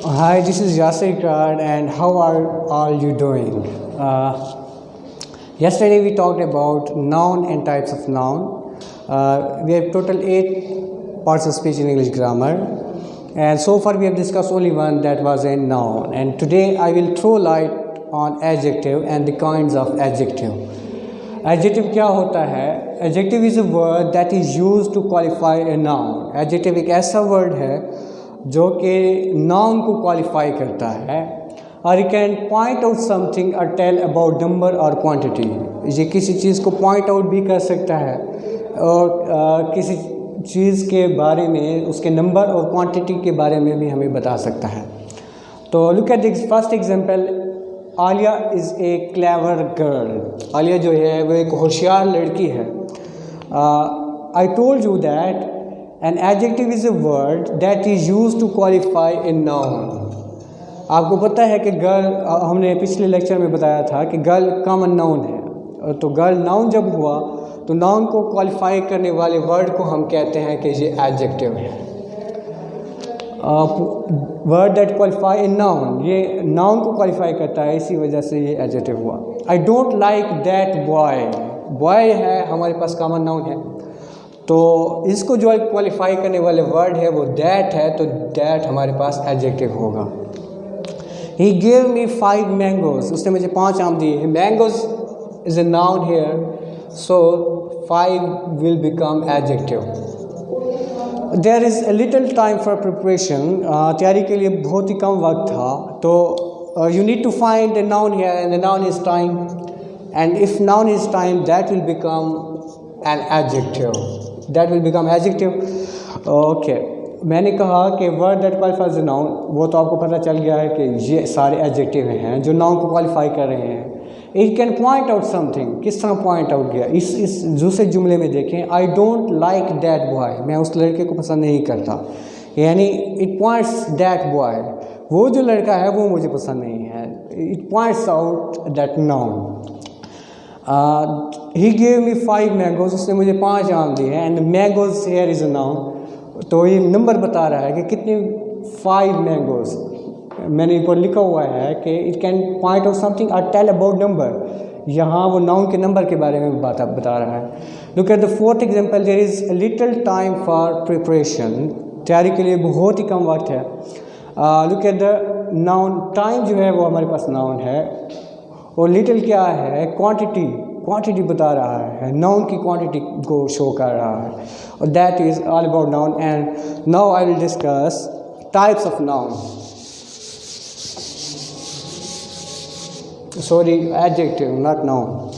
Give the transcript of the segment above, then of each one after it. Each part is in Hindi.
Hi, this is Yasir Khan, and how are all you doing? Yesterday we talked about noun and types of noun. We have total 8 parts of speech in English grammar, and so far we have discussed only one, that was a noun. And today I will throw light on adjective and the kinds of adjective. Adjective क्या होता है? Adjective is a word that is used to qualify a noun. Adjective एक ऐसा word है जो कि नाउन को क्वालिफाई करता है, और you can point out something और टेल अबाउट नंबर और क्वांटिटी. ये किसी चीज़ को पॉइंट आउट भी कर सकता है और किसी चीज़ के बारे में, उसके नंबर और क्वांटिटी के बारे में भी हमें बता सकता है. तो look at this first example. Alia is a clever girl. Alia जो है वो एक होशियार लड़की है. I told you that An adjective is a word that is used to qualify a noun. आपको पता है कि गर्ल, हमने पिछले लेक्चर में बताया था कि गर्ल कॉमन नाउन है. तो गर्ल नाउन जब हुआ तो नाउन को क्वालिफाई करने वाले वर्ड को हम कहते हैं कि ये एडजेक्टिव है. Word that qualify a noun, ये नाउन को क्वालिफाई करता है, इसी वजह से ये एडजेक्टिव हुआ. I don't like that boy. Boy है, हमारे पास कॉमन नाउन है, तो इसको जो क्वालिफाई करने वाले वर्ड है वो दैट है, तो दैट हमारे पास एडजेक्टिव होगा. He gave me 5 mangoes. उसने मुझे 5 आम दिए. Mangoes is a noun here, so 5 will become adjective. There is a little time for preparation. तैयारी के लिए बहुत ही कम वक्त था, तो you need to find the noun here and the noun is time, and if noun is time that will become an adjective. That will become adjective. Okay. मैंने कहा कि word that qualifies the noun, वो तो आपको पता चल गया है कि ये सारे एडजेक्टिव हैं जो नाउन को क्वालिफाई कर रहे हैं. It can point out something. किस तरह पॉइंट आउट किया? इस दूसरे जुमले में देखें. I don't like that boy. मैं उस लड़के को पसंद नहीं करता, यानी इट पॉइंट्स दैट बॉय, वो जो लड़का है वो मुझे पसंद नहीं है. It points out that noun. He gave me 5 mangoes. उसने मुझे 5 आम दिए हैं, and mangoes here is a noun, तो ये नंबर बता रहा है कि कितने 5 मैंगोज. मैंने ऊपर लिखा हुआ है कि it can point out something और टेल अबाउट नंबर. यहाँ वो नाउन के नंबर के बारे में बता रहा है. Look at the fourth example. There is a little time for preparation. तैयारी के लिए बहुत ही कम वक्त है. Look at the noun. Time जो है वो हमारे पास नाउन है, और लिटिल क्या है? क्वांटिटी. क्वांटिटी बता रहा है, नाउन की क्वांटिटी को शो कर रहा है, और that is all about noun. And now I will discuss types of noun. Sorry, adjective not noun.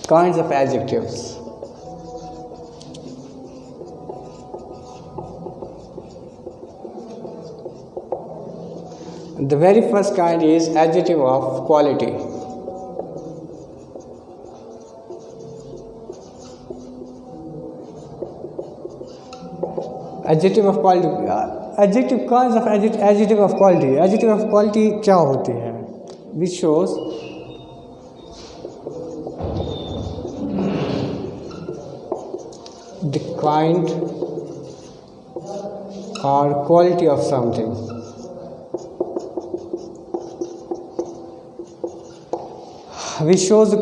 Kinds of adjectives. The very first kind is adjective of quality. Adjective of quality. Adjective kinds of adjective of quality. Adjective of quality क्या होती है? Which shows the kind or quality of something. Which shows the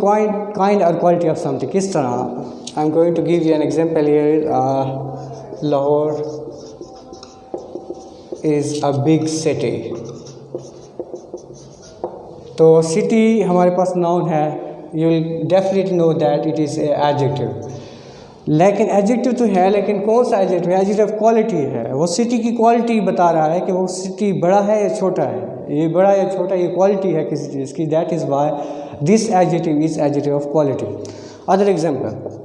kind or quality of something. किस तरह? I'm going to give you an example here. Lahore is a big city. तो city हमारे पास noun है. You will definitely know that it is a adjective. लेकिन एडजेक्टिव तो है, लेकिन कौन सा एडजेक्टिव है? एडजेक्टिव ऑफ क्वालिटी है. वो सिटी की क्वालिटी बता रहा है कि वो सिटी बड़ा है या छोटा है. ये बड़ा या छोटा, ये क्वालिटी है किसी चीज़ की. That is why this adjective is adjective of quality. Other example.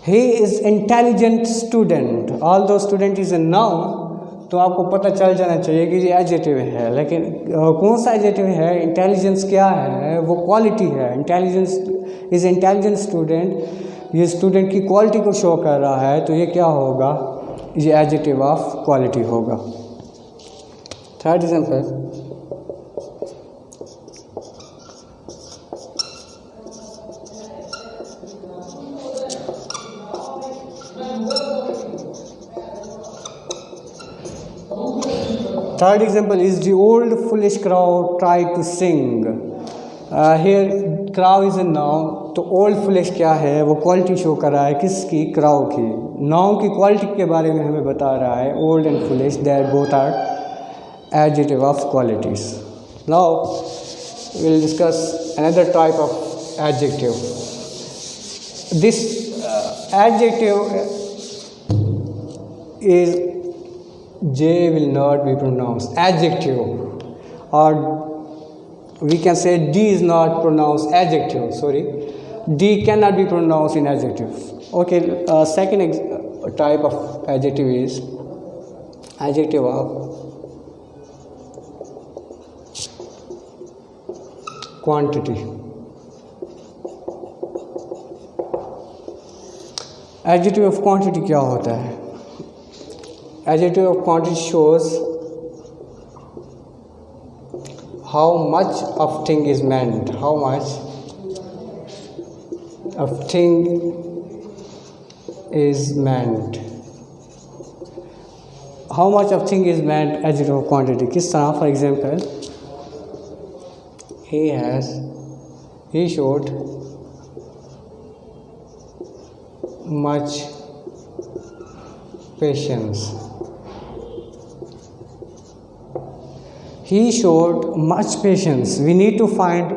He is intelligent student. Although student is a noun, तो आपको पता चल जाना चाहिए कि ये एडजेक्टिव है। लेकिन कौन सा एडजेक्टिव है? इंटेलिजेंस क्या है? वो क्वालिटी है। इंटेलिजेंस इज़ इंटेलिजेंट स्टूडेंट, ये स्टूडेंट की क्वालिटी को शो कर रहा है, तो ये क्या होगा? ये एडजेक्टिव ऑफ क्वालिटी होगा। Third example, third example is the old foolish crow tried to sing. Here crow is a noun, तो old foolish क्या है? वो क्वालिटी शो कर रहा है किसकी? crow की। noun की क्वालिटी के बारे में हमें बता रहा है। old and foolish, they both are adjective of qualities. Now we will discuss another type of adjective. This adjective is J will not be pronounced. Adjective, or we can say D is not pronounced adjective. Sorry, D cannot be pronounced in adjective. Okay, second type of adjective is adjective of quantity. Adjective of quantity क्या होता है? Adjective of quantity shows how much of thing is meant, how much of thing is meant, how much of thing is meant. Adjective of quantity किस तरह? For example, he showed much patience. He showed much patience. We need to find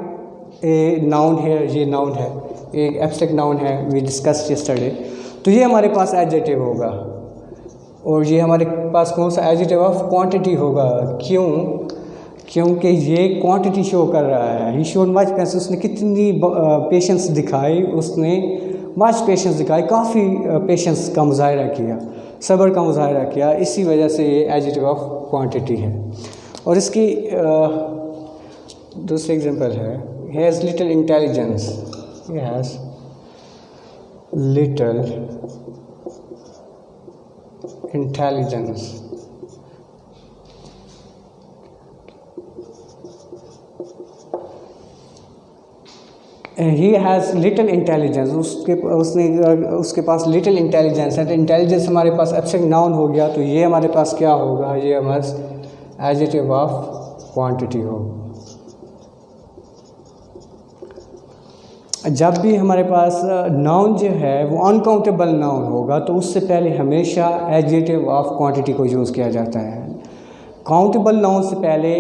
a noun here. ये noun है, एक abstract noun है, we discussed yesterday. तो ये हमारे पास adjective होगा, और ये हमारे पास कौन सा? adjective of quantity होगा। क्यों? क्योंकि ये quantity शो कर रहा है। He showed much patience, उसने कितनी patience दिखाई? उसने much patience दिखाई, काफ़ी patience का मुजाहरा किया, सब्र का मुजाहरा किया। इसी वजह से ये adjective of quantity है। और इसकी दूसरी एग्जांपल है, he has little intelligence. He has little intelligence. He has little intelligence. उसके पास little intelligence है। तो इंटेलिजेंस हमारे पास एब्स्ट्रैक्ट नाउन हो गया, तो ये हमारे पास क्या होगा? ये हमारे एडजेक्टिव ऑफ क्वांटिटी हो। जब भी हमारे पास नाउन जो है वो अनकाउंटेबल नाउन होगा, तो उससे पहले हमेशा एडजेक्टिव ऑफ क्वांटिटी को यूज़ किया जाता है। काउंटेबल नाउन से पहले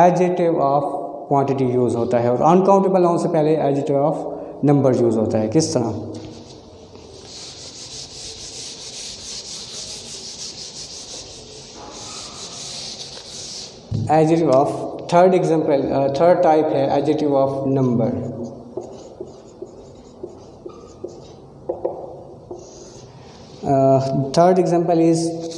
एडजेक्टिव ऑफ क्वांटिटी यूज़ होता है, और अनकाउंटेबल नाउन से पहले एडजेक्टिव ऑफ नंबर यूज़ होता है। किस तरह? Adjective of third example, third type है adjective of number. Third example is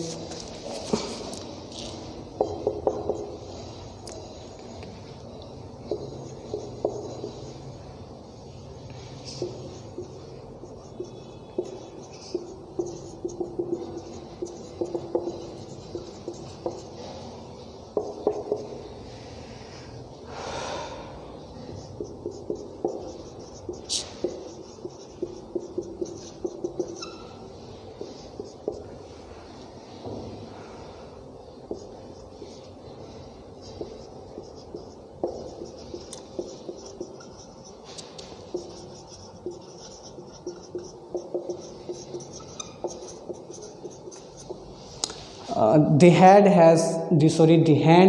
the hand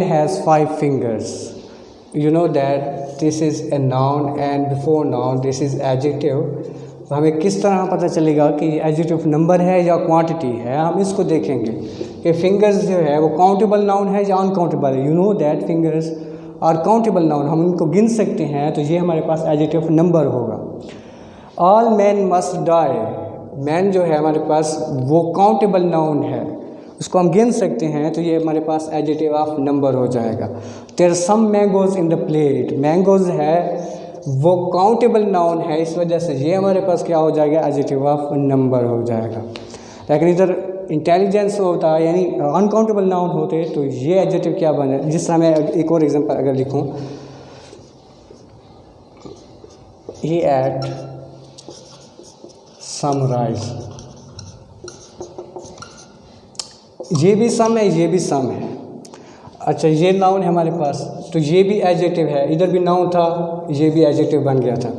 has 5 fingers. You know that this is a noun and before noun this is adjective. तो हमें किस तरह पता चलेगा कि एडजेक्टिव नंबर है या क्वांटिटी है? हम इसको देखेंगे कि फिंगर्स जो है वो काउंटेबल नाउन है या अनकाउंटेबल है। You know that fingers are countable noun, हम इनको गिन सकते हैं, तो ये हमारे पास एडजेक्टिव नंबर होगा। All man must die, man जो है हमारे पास वो काउंटेबल नाउन है, उसको हम गिन सकते हैं, तो ये हमारे पास एडजेक्टिव ऑफ नंबर हो जाएगा। There some mangoes in the plate, mangoes है वो काउंटेबल नाउन है, इस वजह से ये हमारे पास क्या हो जाएगा, एडजेक्टिव ऑफ नंबर हो जाएगा। लेकिन इधर इंटेलिजेंस होता है यानी अनकाउंटेबल नाउन होते तो ये एडजेक्टिव क्या बन जाए। जिस तरह मैं एक और एग्जांपल अगर लिखूं, ही एट सम राइस, ये भी सम है, ये भी सम है। अच्छा ये नाउन है हमारे पास, तो ये भी एडजेक्टिव है, इधर भी नाउन था, ये भी एडजेक्टिव बन गया था।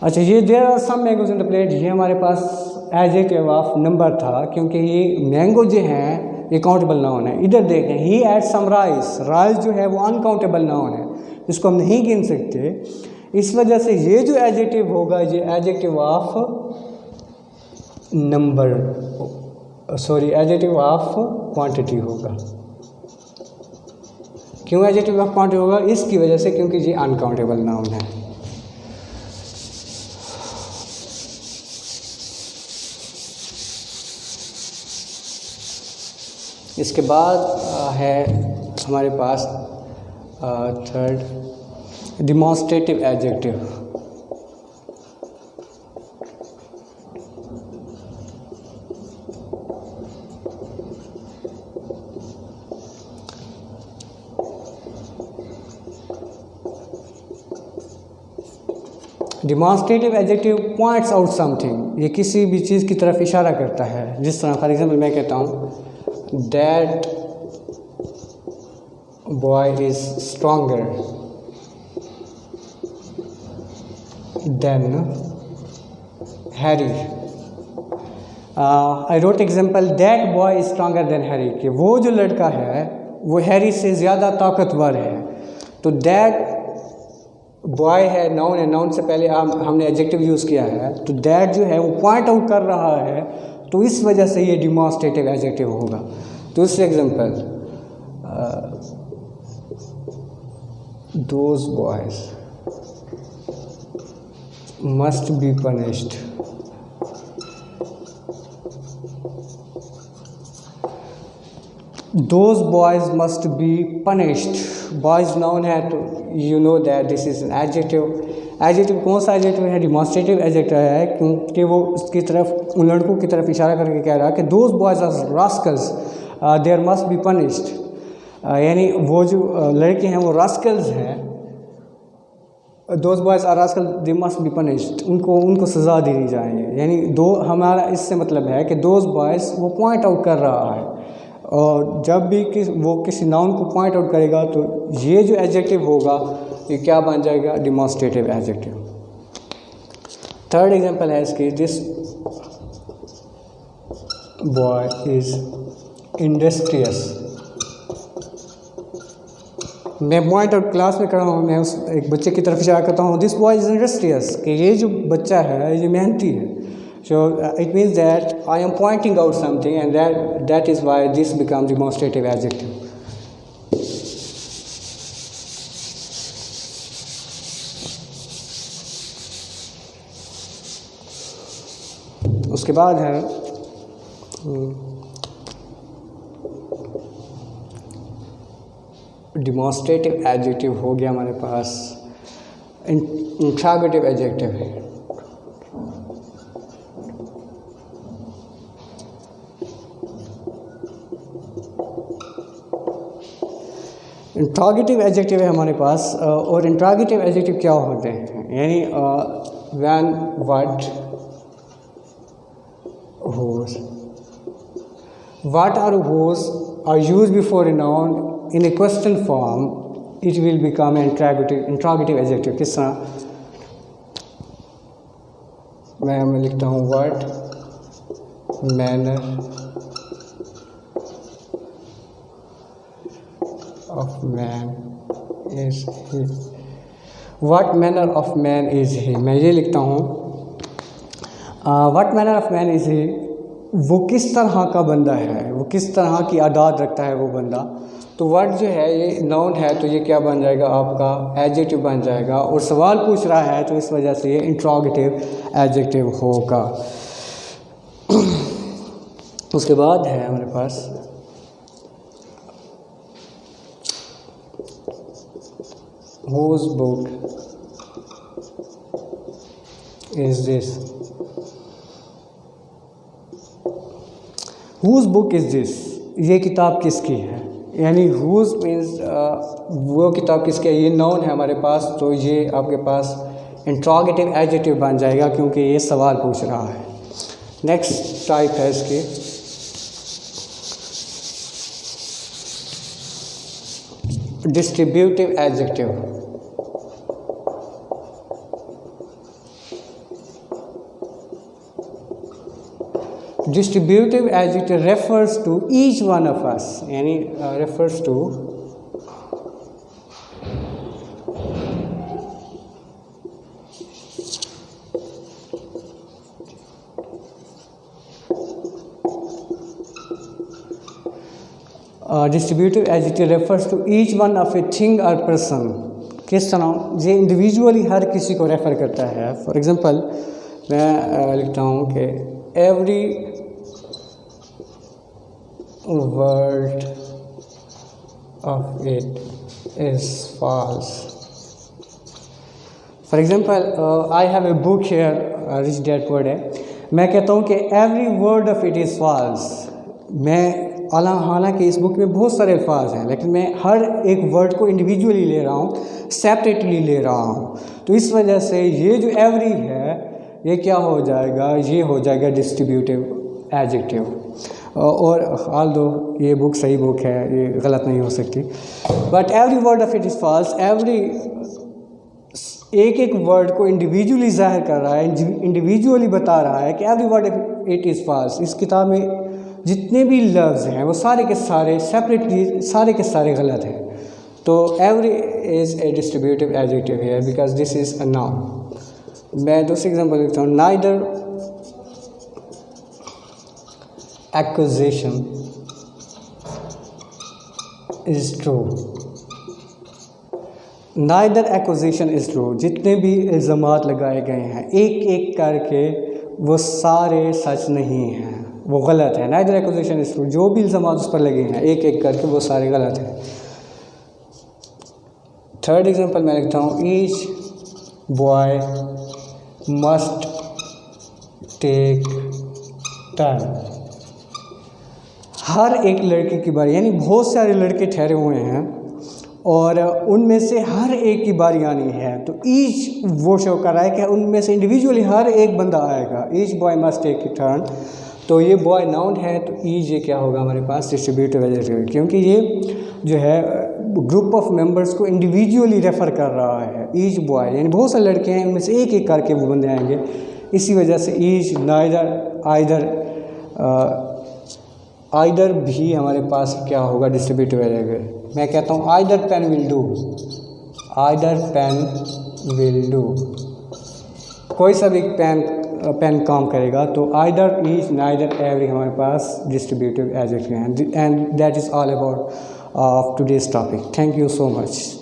अच्छा ये there are some mangoes in the plate, ये हमारे पास एडजेक्टिव ऑफ नंबर था, क्योंकि ये मैंगो जो हैं ये काउंटेबल नाउन है। इधर देखें, ही एट सम राइस, राइस जो है वो अनकाउंटेबल नाउन है, इसको हम नहीं गिन सकते, इस वजह से ये जो एडजेक्टिव होगा ये adjective of number, sorry adjective of quantity होगा। क्यों एडजेक्टिव ऑफ क्वांटिटी होगा, इसकी वजह से क्योंकि ये अनकाउंटेबल नाउन है। इसके बाद है हमारे पास third, demonstrative adjective. Demonstrative adjective points out something, ये किसी भी चीज़ की तरफ इशारा करता है। जिस तरह फॉर एग्जांपल मैं कहता हूँ that boy is stronger than Harry. I wrote example that boy is stronger than Harry, कि वो जो लड़का है वो हैरी से ज़्यादा ताकतवर है। तो दैट बॉय है, नाउन है, नाउन से पहले हमने एडजेक्टिव यूज़ किया है, तो दैट जो है वो पॉइंट आउट कर रहा है, तो इस वजह से ये डिमॉन्स्ट्रेटिव एडजेक्टिव होगा। दूसरे example, those boys must be punished, those boys must be punished, boys noun है तो you know that this is an adjective. Adjective कौन सा एडजेक्टिव है, डिमॉन्स्ट्रेटिव एडजेक्टिव है, क्योंकि वो उसकी तरफ, उन लड़कों की तरफ इशारा करके कह रहा है कि those boys are rascals there must be punished, यानी वो जो लड़के हैं वो रास्कल्स हैं, those boys are rascal they must be punished, उनको सज़ा दी जाएंगे। यानी दो, हमारा इससे मतलब है कि दोज बॉयज वो पॉइंट आउट कर रहा है, और जब भी वो किसी नाउन को पॉइंट आउट करेगा तो ये जो एडजेक्टिव होगा ये क्या बन जाएगा, डिमॉन्स्ट्रेटिव एडजेक्टिव। थर्ड एग्जांपल है इसकी, दिस बॉय इज इंडस्ट्रियस। मैं पॉइंट आउट क्लास में खड़ा हूँ, मैं उस एक बच्चे की तरफ इशारा करता हूँ, दिस बॉय इज इंडस्ट्रियस, कि ये जो बच्चा है ये मेहनती है। So it means that I am pointing out something, and that is why this becomes demonstrative adjective. उसके बाद है डिमॉन्स्ट्रेटिव एडजेक्टिव हो गया हमारे पास, इंट्रोगेटिव एडजेक्टिव है। इंट्रोगेटिव एडजेक्टिव है हमारे पास, और इंट्रोगेटिव एडजेक्टिव क्या होते हैं, यानी when what whose, what or whose are used before a noun in a question form, it will become an interrogative adjective। किस तरह, मैं लिखता हूँ what manner of man is he, what manner of man is he, मैं ये लिखता हूँ what manner of man is he, वो किस तरह का बंदा है, वो किस तरह की आदत रखता है वो बंदा। तो वर्ड जो है ये नाउन है, तो ये क्या बन जाएगा, आपका एडजेक्टिव बन जाएगा, और सवाल पूछ रहा है तो इस वजह से ये इंट्रोगेटिव एडजेक्टिव होगा। उसके बाद है हमारे पास whose book is this? whose book is this? ये किताब किसकी है? यानी whose means वो किताब किसकी है, ये नाउन है हमारे पास, तो ये आपके पास इंट्रोगेटिव एडजेक्टिव बन जाएगा क्योंकि ये सवाल पूछ रहा है। नेक्स्ट टाइप है इसकी distributive adjective. Distributive adjective refers to each one of us, यानी refers to distributive adjective refers to each one of a thing or person। किस तरह ये इंडिविजुअली हर किसी को रेफ़र करता है। फॉर एग्ज़ाम्पल मैं लिखता हूँ कि every word of it is false। For example, I have a book here, Rich Dad Poor Dad। मैं कहता हूँ कि every word of it is false। मैं हालांकि इस बुक में बहुत सारे अल्फाज हैं, लेकिन मैं हर एक वर्ड को इंडिविजुअली ले रहा हूँ, सेपरेटली ले रहा हूँ। तो इस वजह से ये जो एवरी है ये क्या हो जाएगा, ये हो जाएगा डिस्ट्रीब्यूटिव एडजेक्टिव। और हाल दो ये बुक सही बुक है, ये गलत नहीं हो सकती। But every word of it is false, every एक वर्ड को इंडिविजुअली जाहिर कर रहा है, इंडिविजुअली बता रहा है कि every word of it is false. इस किताब में जितने भी लफ्ज़ हैं वो सारे के सारे सेपरेटली सारे के सारे गलत हैं। तो every is a distributive adjective है because this is a noun. मैं दूसरी एग्जांपल लिखता हूँ, neither accusation is true. Neither accusation is true, जितने भी इल्ज़ामात लगाए गए हैं एक एक करके वो सारे सच नहीं हैं, वो गलत है। नाइदर एक्यूजेशन इज़ ट्रू, जो भी इल्ज़ामात उस पर लगे हैं एक एक करके वो सारे गलत हैं। थर्ड एग्जांपल मैं लिखता हूँ, each boy must take turn. हर एक लड़के की बारी, यानी बहुत सारे लड़के ठहरे हुए हैं और उनमें से हर एक की बारी आनी है। तो ईच वो शो कर रहा है कि उनमें से इंडिविजुअली हर एक बंदा आएगा। Each boy must take turn, तो ये बॉय नाउन है, तो ईच ये क्या होगा हमारे पास डिस्ट्रीब्यूटिव एडजेक्टिव, क्योंकि ये जो है ग्रुप ऑफ मेंबर्स को इंडिविजुअली रेफ़र कर रहा है। ईच बॉय यानी बहुत सारे लड़के हैं, उनमें से एक एक करके वो बंदे आएंगे। इसी वजह से ईच, नाइदर, आइदर भी हमारे पास क्या होगा डिस्ट्रीब्यूटिव एडजेक्टिव। मैं कहता हूँ either pen will do, either pen will do, कोई सा भी पेन काम करेगा। तो आइदर, ईच, नाइदर, एवरी हमारे पास डिस्ट्रीब्यूटिव एडजेक्टिव हैं। And that is all about today's topic. Thank you so much.